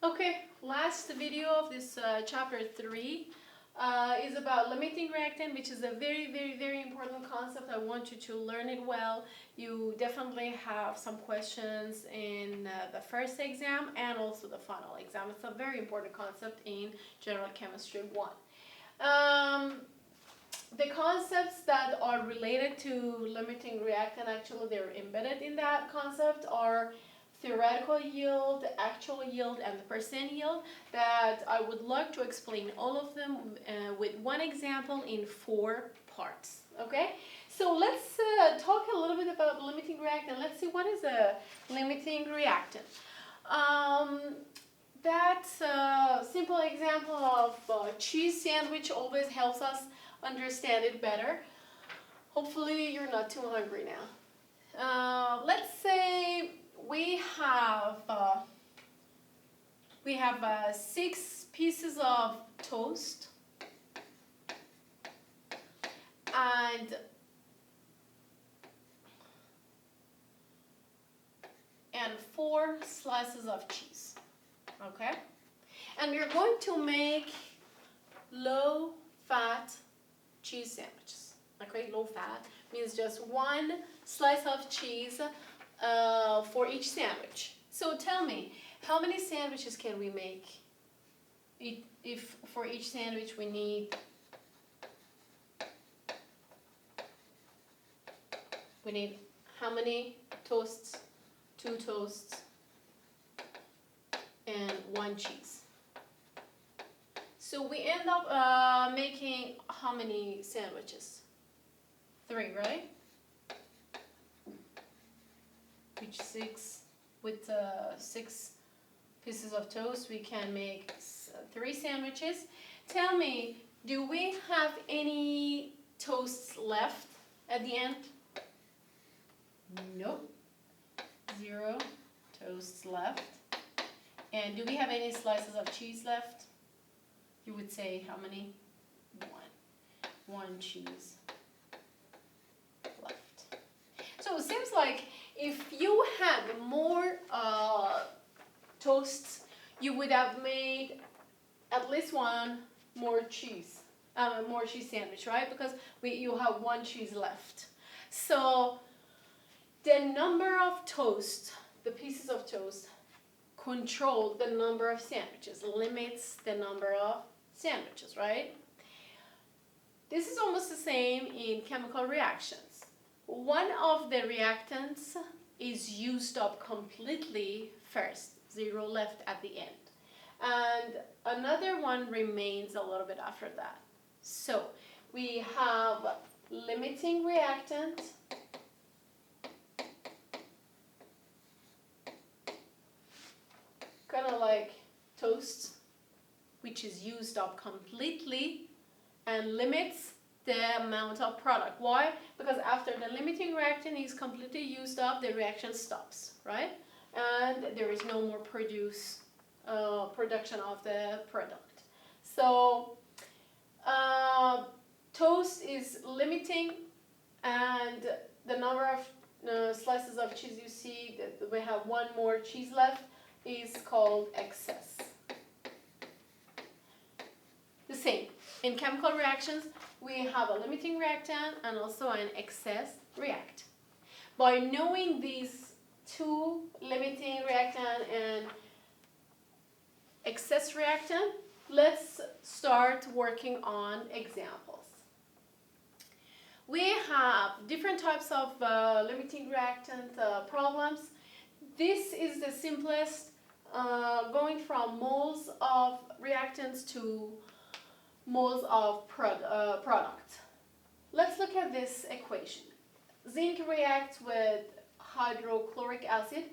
Okay, last video of this chapter 3 is about limiting reactant, which is a very important concept. I want you to learn it well. You definitely have some questions in the first exam and also the final exam. It's a very important concept in General Chemistry 1. The concepts that are related to limiting reactant, actually they're embedded in that concept, are theoretical yield, the actual yield, and the percent yield, that I would like to explain all of them with one example in 4 parts. Okay, so let's talk a little bit about limiting reactant. Let's see, what is a limiting reactant. That simple example of cheese sandwich always helps us understand it better. Hopefully you're not too hungry now. Let's say we have 6 pieces of toast and 4 slices of cheese. Okay, and we're going to make low-fat cheese sandwiches. Okay, low-fat means just 1 slice of cheese for each sandwich. So tell me, how many sandwiches can we make if for each sandwich we need how many toasts? 2 toasts and 1 cheese. So we end up making how many sandwiches? 3, right? Which 6 with 6 pieces of toast, we can make 3 sandwiches. Tell me, do we have any toasts left at the end? Nope. 0 toasts left. And do we have any slices of cheese left? You would say how many? 1 cheese left. So it seems like if you had more toasts, you would have made at least 1 more cheese sandwich, right? Because you have 1 cheese left. So the number of toast, the pieces of toast, control the number of sandwiches, limits the number of sandwiches, right? This is almost the same in chemical reactions. One of the reactants is used up completely first, 0 left at the end. And another one remains a little bit after that. So we have limiting reactant, kind of like toast, which is used up completely and limits the amount of product. Why? Because after the limiting reactant is completely used up, the reaction stops, right? And there is no more production of the product. So toast is limiting, and the number of slices of cheese you see that we have 1 more cheese left is called excess. The same. In chemical reactions, we have a limiting reactant and also an excess reactant. By knowing these 2, limiting reactant and excess reactant, let's start working on examples. We have different types of limiting reactant problems. This is the simplest, going from moles of reactants to moles of product. Let's look at this equation. Zinc reacts with hydrochloric acid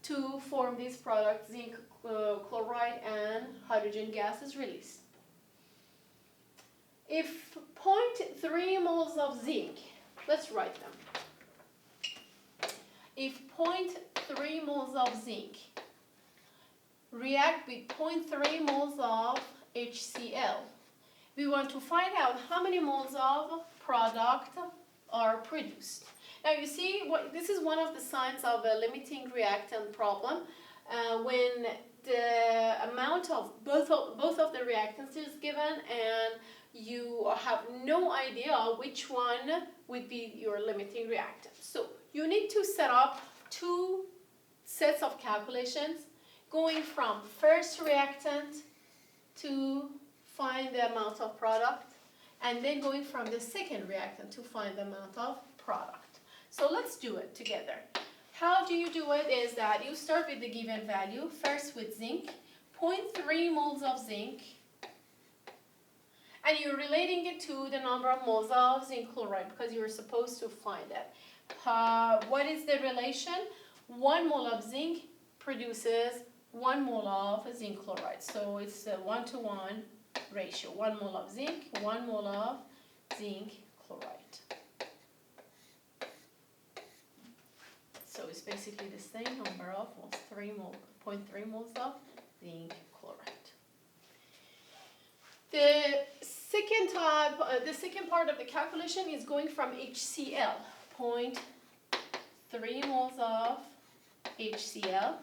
to form this product. Zinc chloride and hydrogen gas is released. If 0.3 moles of zinc, let's write them. If 0.3 moles of zinc react with 0.3 moles of HCl, we want to find out how many moles of product are produced. Now you see, this is one of the signs of a limiting reactant problem. When the amount of both of the reactants is given, and you have no idea which one would be your limiting reactant. So you need to set up two sets of calculations going from first reactant to find the amount of product, and then going from the second reactant to find the amount of product. So let's do it together. How do you do it is that you start with the given value, first with zinc, 0.3 moles of zinc, and you're relating it to the number of moles of zinc chloride because you're supposed to find it. What is the relation? 1 mole of zinc produces 1 mole of zinc chloride. So it's a 1-to-1 ratio. 1 mole of zinc, 1 mole of zinc chloride. So it's basically the same number of moles, 0.3 moles of zinc chloride. The second part of the calculation is going from HCl, 0.3 moles of HCl,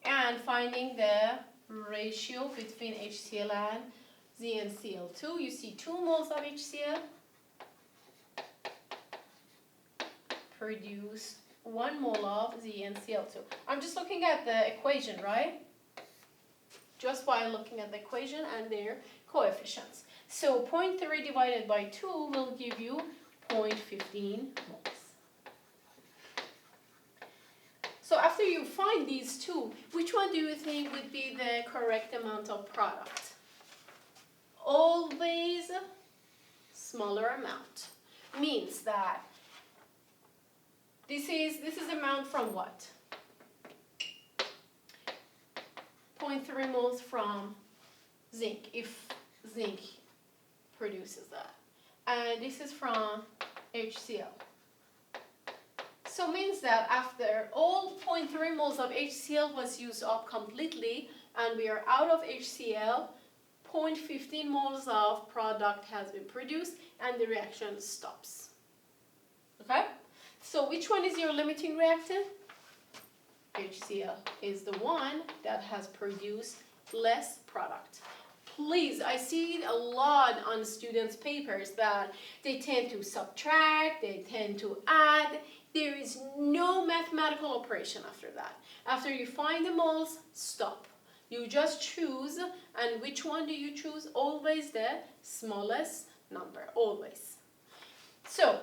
and finding the ratio between HCl and ZnCl2. You see 2 moles of HCl produce 1 mole of ZnCl2. I'm just looking at the equation, right? Just by looking at the equation and their coefficients. So 0.3 divided by 2 will give you 0.15 moles. So after you find these two, which one do you think would be the correct amount of product? Always smaller amount. Means that this is amount from what? 0.3 moles from zinc, if zinc produces that. And this is from HCl. So means that after all 0.3 moles of HCl was used up completely and we are out of HCl, 0.15 moles of product has been produced and the reaction stops. Okay? So which one is your limiting reactant? HCl is the one that has produced less product. Please, I see it a lot on students' papers that they tend to subtract, they tend to add. There is no mathematical operation after that. After you find the moles, stop. You just choose, and which one do you choose? Always the smallest number, always. So,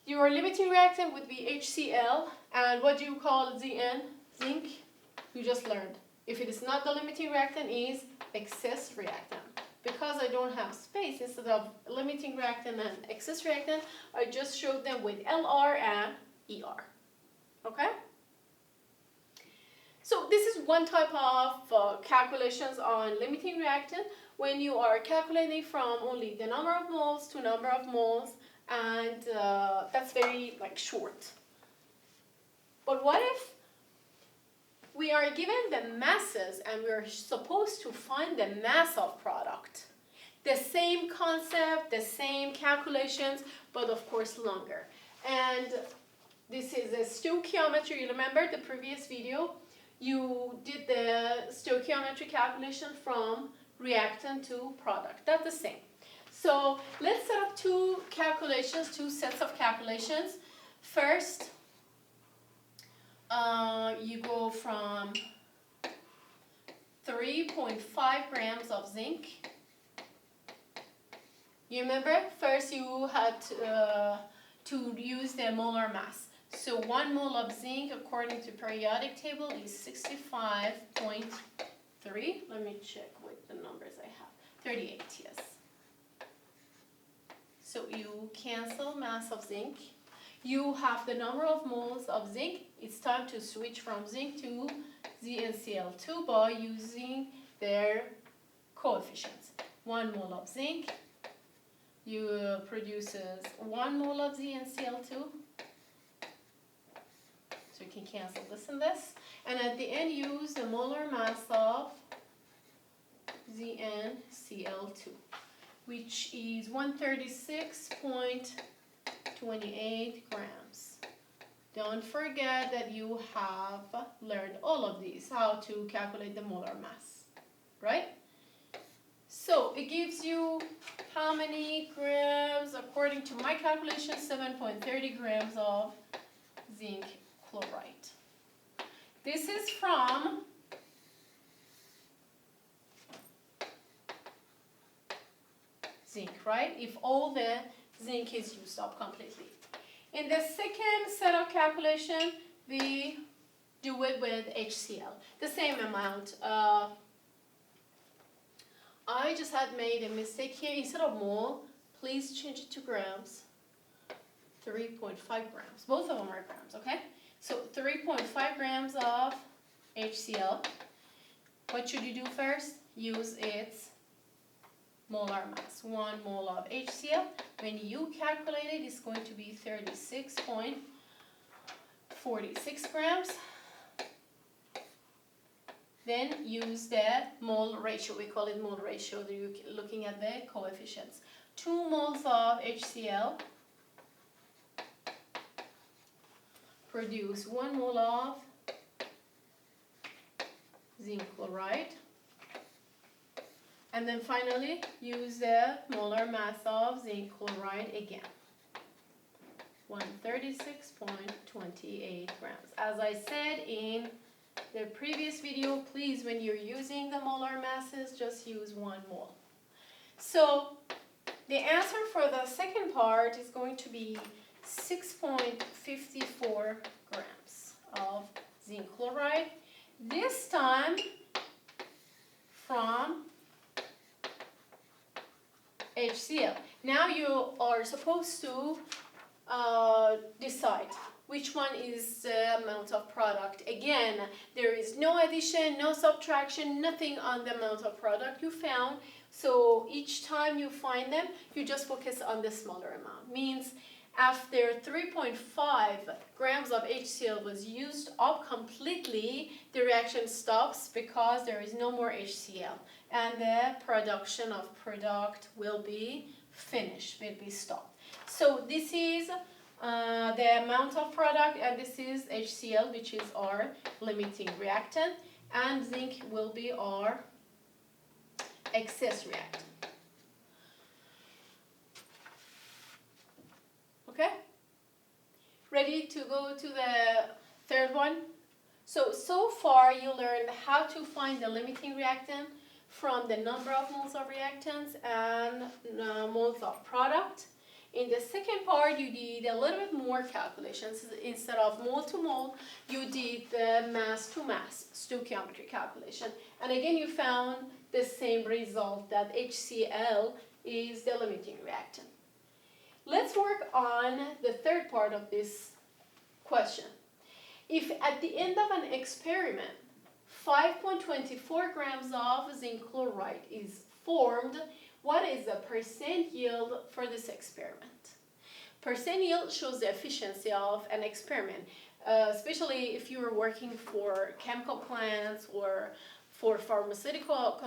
your limiting reactant would be HCl, and what do you call Zn? Zinc? You just learned. If it is not the limiting reactant, it is excess reactant. Because I don't have space, instead of limiting reactant and excess reactant, I just showed them with LR and ER. Okay? So this is one type of calculations on limiting reactant when you are calculating from only the number of moles to number of moles, and that's very short. But what if we are given the masses and we are supposed to find the mass of product? The same concept, the same calculations, but of course longer. And this is a stoichiometry. You remember the previous video? You did the stoichiometry calculation from reactant to product. That's the same. So let's set up two sets of calculations. First, you go from 3.5 grams of zinc. You remember? First you had to use the molar mass. So 1 mole of zinc according to periodic table is 65.3. Let me check what the numbers I have. 38, yes. So you cancel mass of zinc. You have the number of moles of zinc. It's time to switch from zinc to ZnCl2 by using their coefficients. 1 mole of zinc produces 1 mole of ZnCl2. So you can cancel this and this. And at the end, use the molar mass of ZnCl2, which is 136.28 grams. Don't forget that you have learned all of these, how to calculate the molar mass, right? So it gives you how many grams, according to my calculation, 7.30 grams of zinc chloride. This is from zinc, right? If all the zinc is used up completely. In the second set of calculation, we do it with HCl, the same amount. I just had made a mistake here. Instead of mole, please change it to grams. 3.5 grams. Both of them are grams, okay? So 3.5 grams of HCl. What should you do first? Use its molar mass. 1 mole of HCl. When you calculate it, it's going to be 36.46 grams. Then use the mole ratio. We call it mole ratio. You're looking at the coefficients. 2 moles of HCl produce 1 mole of zinc chloride. And then finally, use the molar mass of zinc chloride again. 136.28 grams. As I said in the previous video, please, when you're using the molar masses, just use 1 mole. So the answer for the second part is going to be 6.54 grams of zinc chloride. This time from HCl. Now you are supposed to decide which one is the amount of product. Again, there is no addition, no subtraction, nothing on the amount of product you found. So each time you find them, you just focus on the smaller amount. Means after 3.5 grams of HCl was used up completely, the reaction stops because there is no more HCl. And the production of product will be finished, will be stopped. So this is the amount of product, and this is HCl, which is our limiting reactant, and zinc will be our excess reactant. Okay? Ready to go to the third one? So far you learned how to find the limiting reactant from the number of moles of reactants and moles of product. In the second part, you did a little bit more calculations. Instead of mole to mole, you did the mass to mass stoichiometry calculation. And again, you found the same result, that HCl is the limiting reactant. Let's work on the third part of this question. If at the end of an experiment, 5.24 grams of zinc chloride is formed, what is the percent yield for this experiment? Percent yield shows the efficiency of an experiment, especially if you are working for chemical plants or for pharmaceutical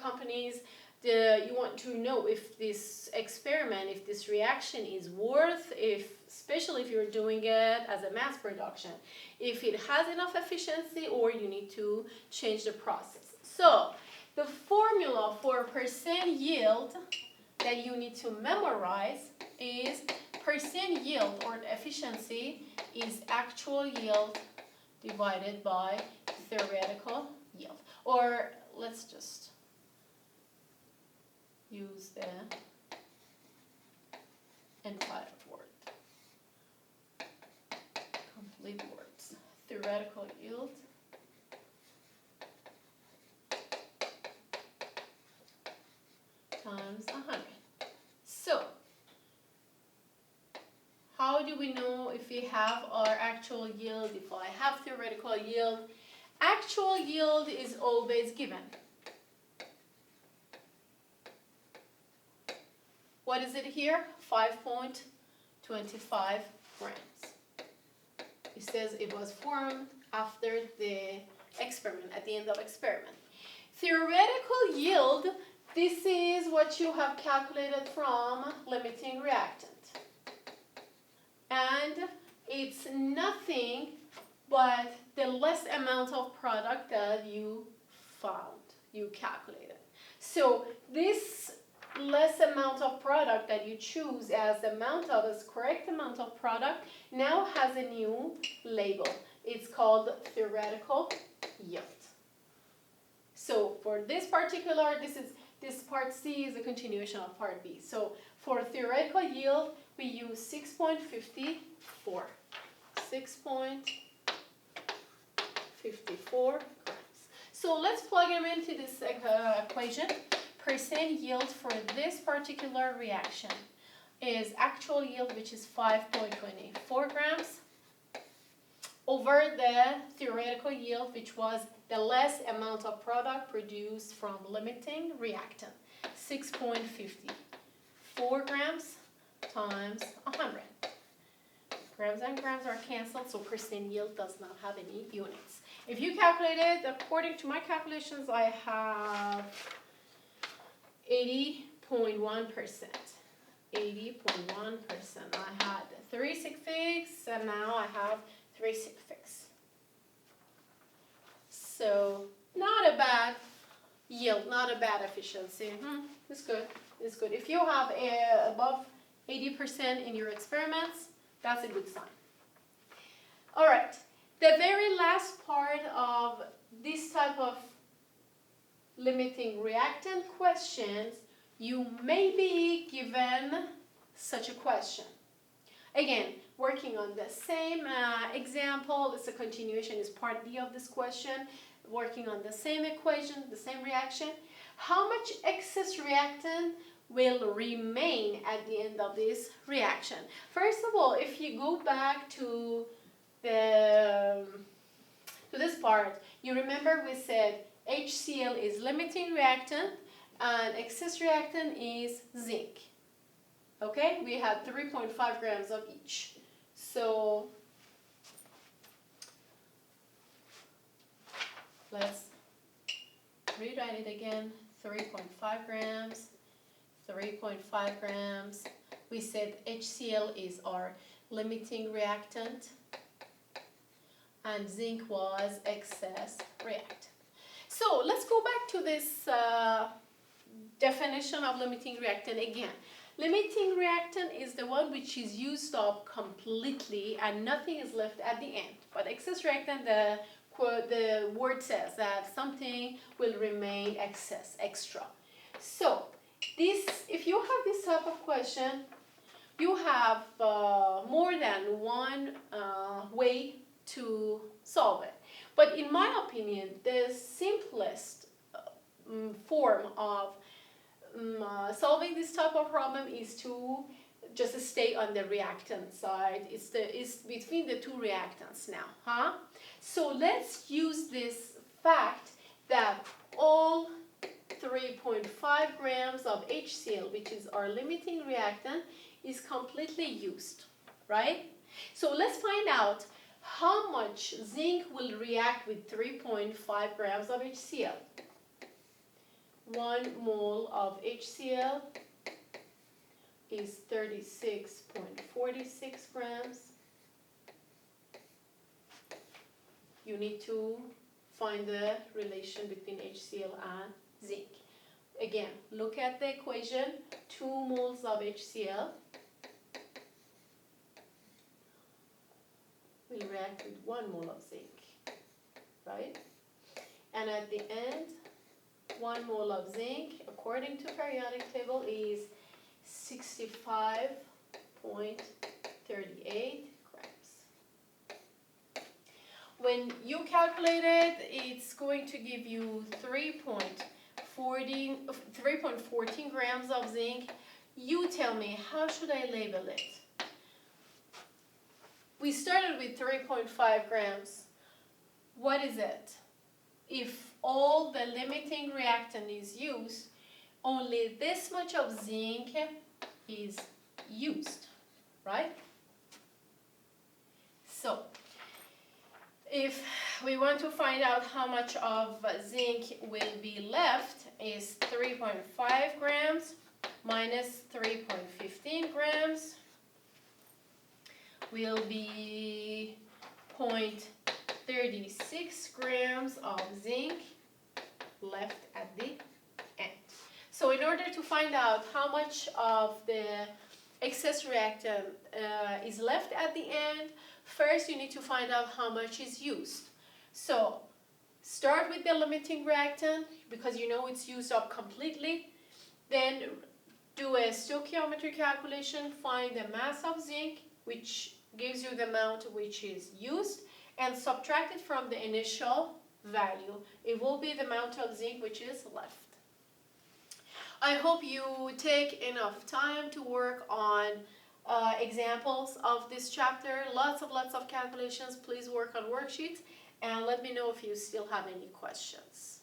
companies. You want to know if this experiment, if this reaction is worth, especially if you're doing it as a mass production, if it has enough efficiency or you need to change the process. So the formula for percent yield that you need to memorize is percent yield, or efficiency, is actual yield divided by theoretical yield. Or let's just use the entire word, complete words. Theoretical yield times 100. So, how do we know if we have our actual yield, if I have theoretical yield? Actual yield is always given. What is it here? 5.25 grams. It says it was formed after the experiment, at the end of experiment. Theoretical yield, this is what you have calculated from limiting reactant. And it's nothing but the less amount of product that you found, you calculated. So this less amount of product that you choose as the amount of, as correct amount of product, now has a new label. It's called theoretical yield. So for this particular, this part C is a continuation of part B. So for theoretical yield, we use 6.54. 6.54 grams. So let's plug them into this equation. Percent yield for this particular reaction is actual yield, which is 5.24 grams, over the theoretical yield, which was the less amount of product produced from limiting reactant, 6.54 grams times 100. Grams and grams are canceled, so percent yield does not have any units. If you calculate it, according to my calculations, I have 80.1%. 80.1%. I had 3 sig figs, and now I have 3 sig figs. So not a bad yield, not a bad efficiency. It's good. It's good. If you have above 80% in your experiments, that's a good sign. All right. The very last part of this type of limiting reactant questions, you may be given such a question. Again, working on the same example, it's a continuation, is part D of this question, working on the same equation, the same reaction. How much excess reactant will remain at the end of this reaction? First of all, if you go back to this part, you remember we said HCl is limiting reactant and excess reactant is zinc. Okay, we had 3.5 grams of each. So let's rewrite it again. 3.5 grams, 3.5 grams. We said HCl is our limiting reactant and zinc was excess reactant. So let's go back to this definition of limiting reactant again. Limiting reactant is the one which is used up completely and nothing is left at the end. But excess reactant, the word says that something will remain excess, extra. So this, if you have this type of question, you have more than one way to solve it. But in my opinion, the simplest form of solving this type of problem is to just stay on the reactant side. It's between the two reactants now, So let's use this fact that all 3.5 grams of HCl, which is our limiting reactant, is completely used, right? So let's find out how much zinc will react with 3.5 grams of HCl. 1 mole of HCl is 36.46 grams. You need to find the relation between HCl and zinc. Again, look at the equation. 2 moles of HCl will react with 1 mole of zinc, right? And at the end, 1 mole of zinc, according to periodic table, is 65.38 grams. When you calculate it, it's going to give you 3.14 grams of zinc. You tell me, how should I label it? We started with 3.5 grams. What is it? If all the limiting reactant is used, only this much of zinc is used, right? So, if we want to find out how much of zinc will be left, is 3.5 grams minus 3.15 grams will be 0.36 grams of zinc left at the end. So in order to find out how much of the excess reactant is left at the end, first you need to find out how much is used. So start with the limiting reactant because you know it's used up completely. Then do a stoichiometry calculation, find the mass of zinc, which gives you the amount which is used, and subtract it from the initial value. It will be the amount of zinc which is left. I hope you take enough time to work on examples of this chapter. Lots of calculations. Please work on worksheets and let me know if you still have any questions.